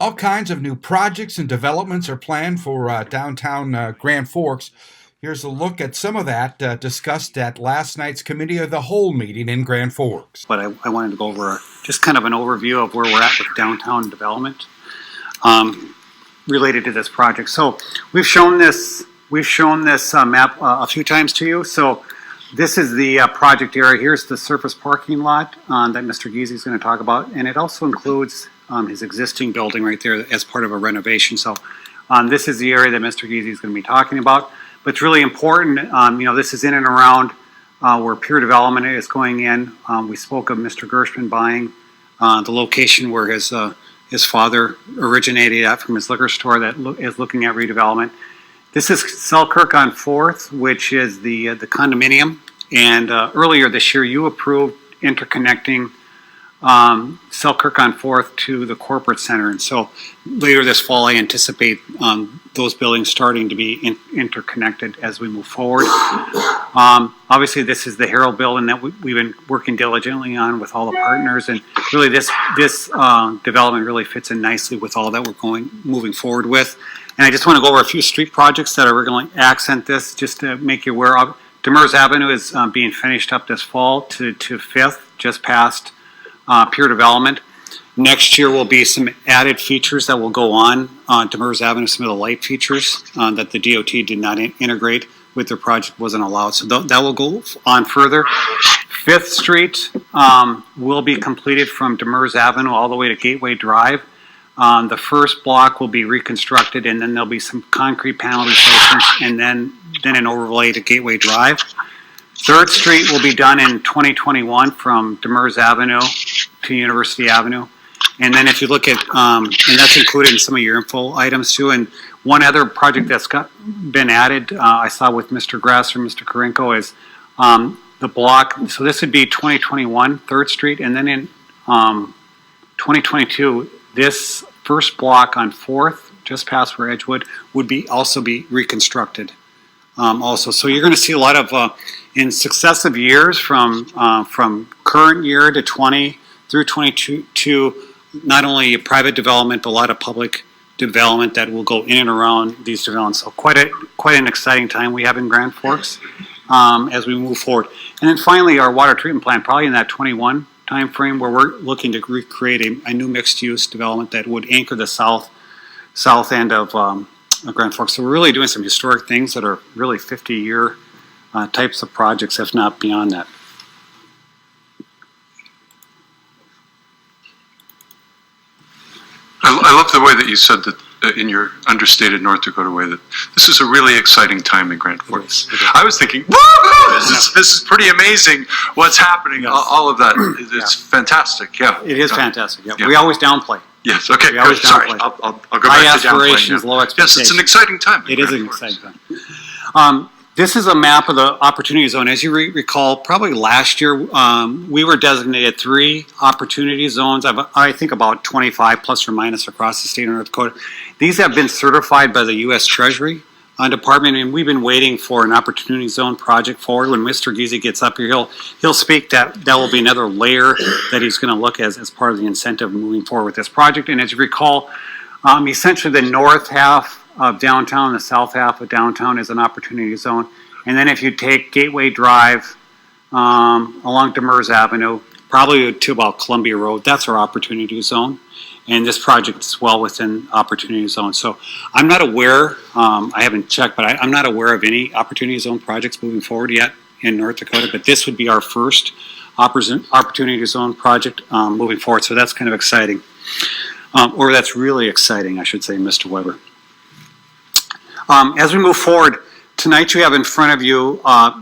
All kinds of new projects and developments are planned for downtown Grand Forks. Here's a look at some of that discussed at last night's Committee of the Whole meeting in Grand Forks. But I wanted to go over just kind of an overview of where we're at with downtown development related to this project. So we've shown this map a few times to you. So this is the project area. Here's the surface parking lot that Mr. Giese is going to talk about, and it also includes his existing building right there as part of a renovation. So this is the area that Mr. Giese is going to be talking about. But it's really important, this is in and around where Pure Development is going in. We spoke of Mr. Gershman buying the location where his father originated at from his liquor store that is looking at redevelopment. This is Selkirk on 4th, which is the condominium. And earlier this year, you approved interconnecting Selkirk on 4th to the corporate center. And so later this fall, I anticipate those buildings starting to be interconnected as we move forward. Obviously, this is the Herald building that we've been working diligently on with all the partners. And really, this development really fits in nicely with all that we're moving forward with. And I just want to go over a few street projects that are going to accent this, just to make you aware of. Demers Avenue is being finished up this fall to 5th, just past Pure Development. Next year will be some added features that will go on Demers Avenue, some of the light features that the DOT did not integrate with their project, wasn't allowed. So that will go on further. 5th Street will be completed from Demers Avenue all the way to Gateway Drive. The first block will be reconstructed, and then there'll be some concrete panel replacements, and then an overlay to Gateway Drive. 3rd Street will be done in 2021 from Demers Avenue to University Avenue. And then if you look at, and that's included in some of your info items too. And one other project that's been added, I saw with Mr. Grasser, Mr. Karenko, is the block. So this would be 2021, 3rd Street. And then in 2022, this first block on 4th, just past where Edgewood, would also be reconstructed. So you're going to see a lot of in successive years from current year to 20 through 22, not only private development but a lot of public development that will go in and around these developments. So quite an exciting time we have in Grand Forks as we move forward. And then finally, our water treatment plant, probably in that 21 time frame, where we're looking to recreate a new mixed-use development that would anchor the south end of Grand Forks. So we're really doing some historic things that are really 50-year types of projects, if not beyond that. I love the way that you said that in your understated North Dakota way, that this is a really exciting time in Grand Forks. I was thinking, woo! This is pretty amazing what's happening. Yes. All of that, it's fantastic. Yeah, it is fantastic. Yeah. We always downplay. Yes. Okay. We always Sorry, downplay. I'll go back High to downplaying. aspirations, low expectations. Yes, it's an exciting time. It is an exciting time. This is a map of the opportunity zone. As you recall, probably last year, we were designated 3 opportunity zones. I think about 25 plus or minus across the state of North Dakota. These have been certified by the U.S. Treasury Department, and we've been waiting for an opportunity zone project forward. When Mr. Giese gets up here, he'll speak. That will be another layer that he's going to look as part of the incentive moving forward with this project. And as you recall, essentially the north half of downtown, the south half of downtown is an opportunity zone. And then if you take Gateway Drive along Demers Avenue, probably to about Columbia Road, that's our opportunity zone. And this project is well within opportunity zone. So I'm not aware, I haven't checked, but I'm not aware of any opportunity zone projects moving forward yet in North Dakota. But this would be our first opportunity zone project moving forward. So that's kind of exciting. Or that's really exciting, I should say, Mr. Weber. As we move forward, tonight you have in front of you,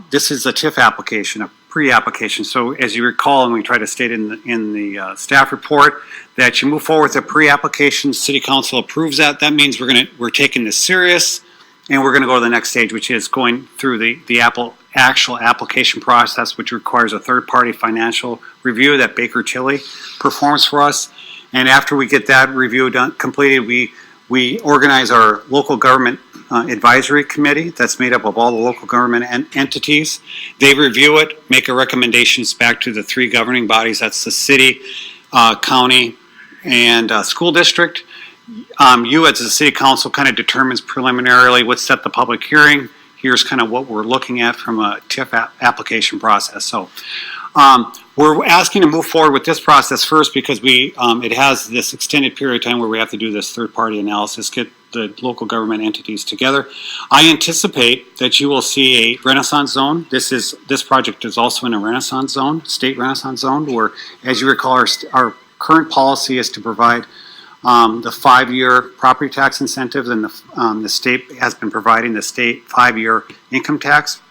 this is a TIF application, a pre-application. So as you recall, and we try to state in the staff report, that you move forward with a pre-application, City Council approves that. That means we're taking this serious, and we're going to go to the next stage, which is going through the actual application process, which requires a third-party financial review that Baker Tilly performs for us. And after we get that review completed, we organize our local government advisory committee that's made up of all the local government entities. They review it, make a recommendations back to the 3 governing bodies. That's the city, county, and school district. you as the city council kind of determines preliminarily what set the public hearing. Here's kind of what we're looking at from a TIF application process. So we're asking to move forward with this process first because it has this extended period of time where we have to do this third-party analysis, get the local government entities together. I anticipate that you will see a Renaissance zone. This project is also in a Renaissance zone, state Renaissance zone, where, as you recall, our current policy is to provide the 5-year property tax incentives, and the state has been providing the state 5-year income tax.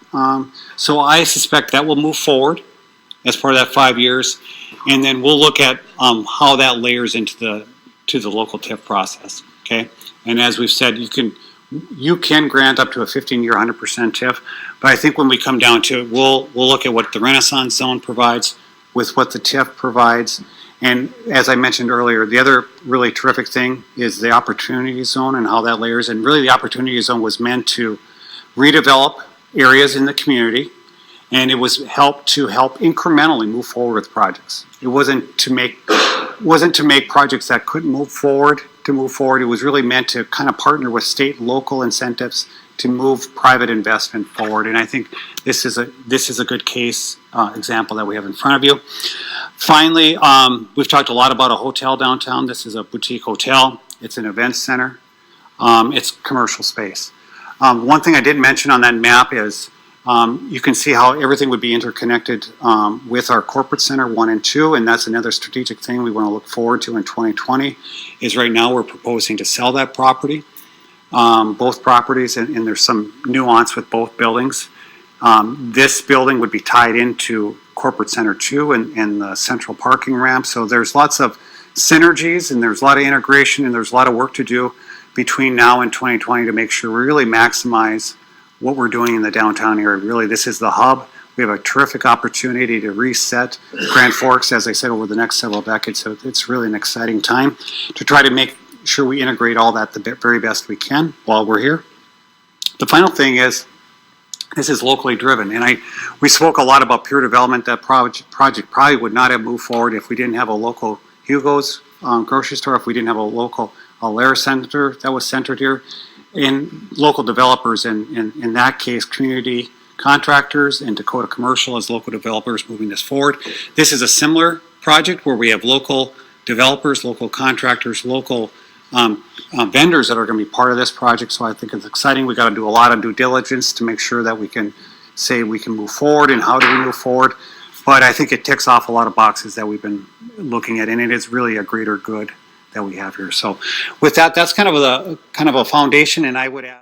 So I suspect that will move forward as part of that 5 years, and then we'll look at how that layers into the local TIF process. Okay, and as we've said, you can grant up to a 15-year 100% TIF, but I think when we come down to it, we'll look at what the Renaissance zone provides with what the TIF provides. And as I mentioned earlier, the other really terrific thing is the opportunity zone and how that layers. And really the opportunity zone was meant to redevelop areas in the community, and it was to help incrementally move forward with projects. It wasn't to make projects that couldn't move forward to move forward. It was really meant to kind of partner with state and local incentives to move private investment forward. And I think this is a good case example that we have in front of you. Finally, we've talked a lot about a hotel downtown. This is a boutique hotel. It's an event center. It's commercial space. One thing I didn't mention on that map is you can see how everything would be interconnected with our corporate center 1 and 2, and that's another strategic thing we want to look forward to in 2020, is right now we're proposing to sell that property, both properties, and there's some nuance with both buildings. This building would be tied into Corporate Center 2 and the central parking ramp. So there's lots of synergies, and there's a lot of integration, and there's a lot of work to do between now and 2020 to make sure we really maximize what we're doing in the downtown area. Really, this is the hub. We have a terrific opportunity to reset Grand Forks, as I said, over the next several decades. So it's really an exciting time to try to make sure we integrate all that the very best we can while we're here. The final thing is, this is locally driven, and we spoke a lot about peer development. That project probably would not have moved forward if we didn't have a local Hugo's grocery store, if we didn't have a local Alair Center that was centered here, and local developers, and in that case, community contractors and Dakota Commercial as local developers moving this forward. This is a similar project where we have local developers, local contractors, local vendors that are going to be part of this project. So I think it's exciting. We got to do a lot of due diligence to make sure that we can say we can move forward and how do we move forward. But I think it ticks off a lot of boxes that we've been looking at, and it is really a greater good that we have here. So with that, that's kind of a foundation, and I would add